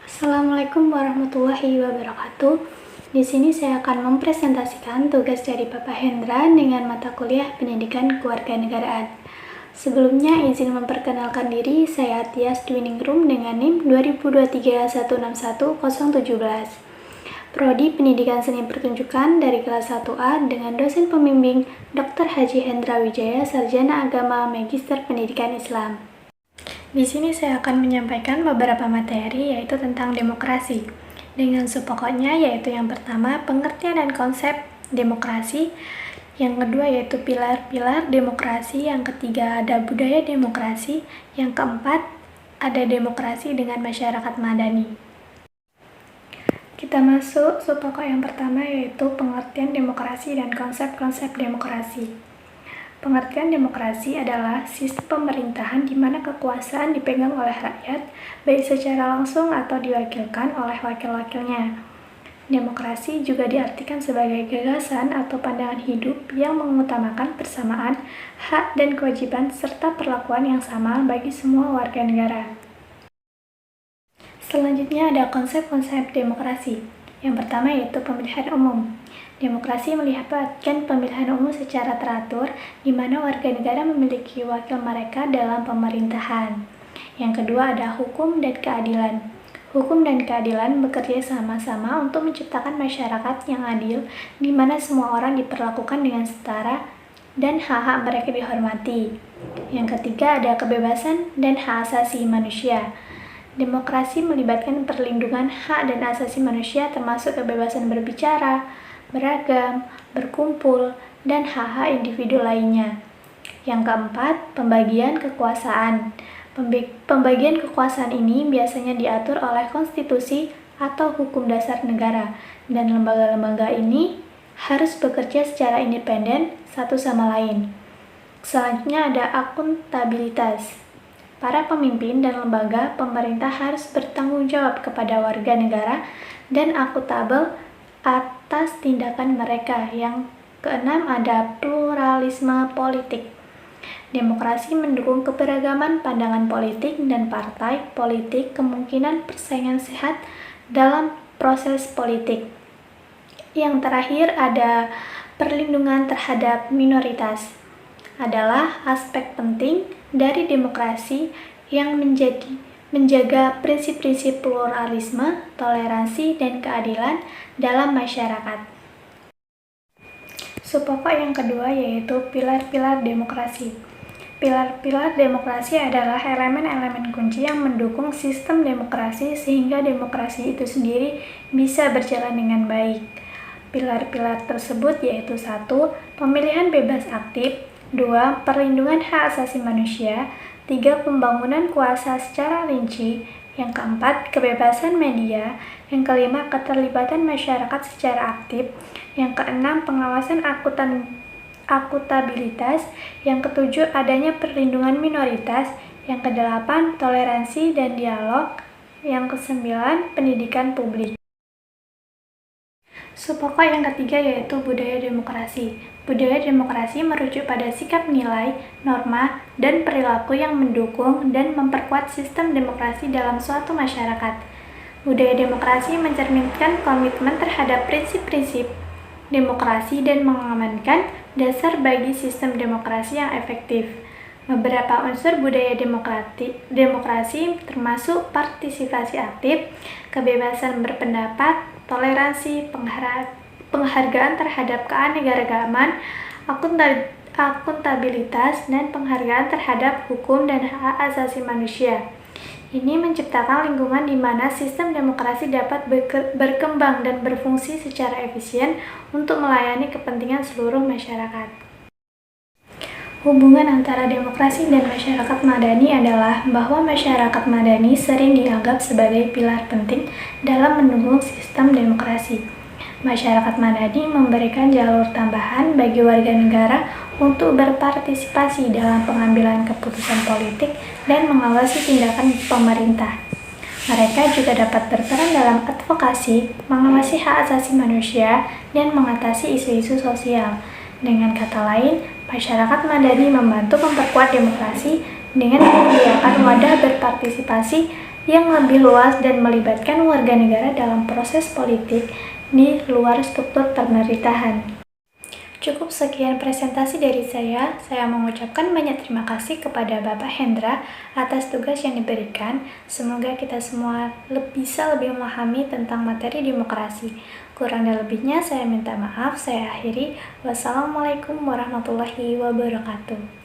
Assalamualaikum warahmatullahi wabarakatuh. Di sini saya akan mempresentasikan tugas dari Bapak Hendra dengan mata kuliah Pendidikan Kewarganegaraan. Sebelumnya izin memperkenalkan diri, saya Tias Dwiningrum dengan NIM 2023161017. Prodi Pendidikan Seni Pertunjukan dari kelas 1A dengan dosen pembimbing Dr. Haji Hendra Wijaya, Sarjana Agama Magister Pendidikan Islam. Di sini saya akan menyampaikan beberapa materi yaitu tentang demokrasi. Dengan subpokoknya yaitu yang pertama pengertian dan konsep demokrasi, yang kedua yaitu pilar-pilar demokrasi, yang ketiga ada budaya demokrasi, yang keempat ada demokrasi dengan masyarakat madani. Kita masuk subpokok yang pertama yaitu pengertian demokrasi dan konsep-konsep demokrasi. Pengertian demokrasi adalah sistem pemerintahan di mana kekuasaan dipegang oleh rakyat, baik secara langsung atau diwakilkan oleh wakil-wakilnya. Demokrasi juga diartikan sebagai gagasan atau pandangan hidup yang mengutamakan persamaan, hak dan kewajiban serta perlakuan yang sama bagi semua warga negara. Selanjutnya ada konsep-konsep demokrasi. Yang pertama yaitu pemilihan umum. Demokrasi melibatkan pemilihan umum secara teratur, di mana warga negara memiliki wakil mereka dalam pemerintahan. Yang kedua ada hukum dan keadilan. Hukum dan keadilan bekerja sama-sama untuk menciptakan masyarakat yang adil, di mana semua orang diperlakukan dengan setara dan hak-hak mereka dihormati. Yang ketiga ada kebebasan dan hak asasi manusia. Demokrasi melibatkan perlindungan hak dan asasi manusia termasuk kebebasan berbicara, beragam, berkumpul, dan hak-hak individu lainnya. Yang keempat, pembagian kekuasaan. Pembagian kekuasaan ini biasanya diatur oleh konstitusi atau hukum dasar negara, dan lembaga-lembaga ini harus bekerja secara independen satu sama lain. Selanjutnya ada akuntabilitas. Para pemimpin dan lembaga pemerintah harus bertanggung jawab kepada warga negara dan akuntabel atas tindakan mereka. Yang keenam ada pluralisme politik. Demokrasi mendukung keberagaman pandangan politik dan partai politik, kemungkinan persaingan sehat dalam proses politik. Yang terakhir ada perlindungan terhadap minoritas. Adalah aspek penting dari demokrasi yang menjaga prinsip-prinsip pluralisme, toleransi, dan keadilan dalam masyarakat. Subpokok yang kedua yaitu pilar-pilar demokrasi. Pilar-pilar demokrasi adalah elemen-elemen kunci yang mendukung sistem demokrasi sehingga demokrasi itu sendiri bisa berjalan dengan baik. Pilar-pilar tersebut yaitu 1. Pemilihan bebas aktif, 2. Perlindungan hak asasi manusia, 3. Pembangunan kuasa secara rinci, yang keempat, kebebasan media, yang kelima, keterlibatan masyarakat secara aktif, yang keenam, pengawasan akuntabilitas, yang ketujuh, adanya perlindungan minoritas, yang kedelapan, toleransi dan dialog, yang kesembilan, pendidikan publik. Subpokok yang ketiga yaitu budaya demokrasi. Budaya demokrasi merujuk pada sikap nilai, norma, dan perilaku yang mendukung dan memperkuat sistem demokrasi dalam suatu masyarakat. Budaya demokrasi mencerminkan komitmen terhadap prinsip-prinsip demokrasi dan mengamankan dasar bagi sistem demokrasi yang efektif. Beberapa unsur budaya demokrasi termasuk partisipasi aktif, kebebasan berpendapat, toleransi, penghargaan terhadap keanekaragaman, akuntabilitas, dan penghargaan terhadap hukum dan hak asasi manusia. Ini menciptakan lingkungan di mana sistem demokrasi dapat berkembang dan berfungsi secara efisien untuk melayani kepentingan seluruh masyarakat. Hubungan antara demokrasi dan masyarakat madani adalah bahwa masyarakat madani sering dianggap sebagai pilar penting dalam mendukung sistem demokrasi. Masyarakat madani memberikan jalur tambahan bagi warga negara untuk berpartisipasi dalam pengambilan keputusan politik dan mengawasi tindakan pemerintah. Mereka juga dapat berperan dalam advokasi, mengawasi hak asasi manusia, dan mengatasi isu-isu sosial. Dengan kata lain, masyarakat madani membantu memperkuat demokrasi dengan menyediakan wadah berpartisipasi yang lebih luas dan melibatkan warga negara dalam proses politik di luar struktur pemerintahan. Cukup sekian presentasi dari saya. Saya mengucapkan banyak terima kasih kepada Bapak Hendra atas tugas yang diberikan. Semoga kita semua bisa lebih memahami tentang materi demokrasi. Kurang dan lebihnya saya minta maaf. Saya akhiri. Wassalamualaikum warahmatullahi wabarakatuh.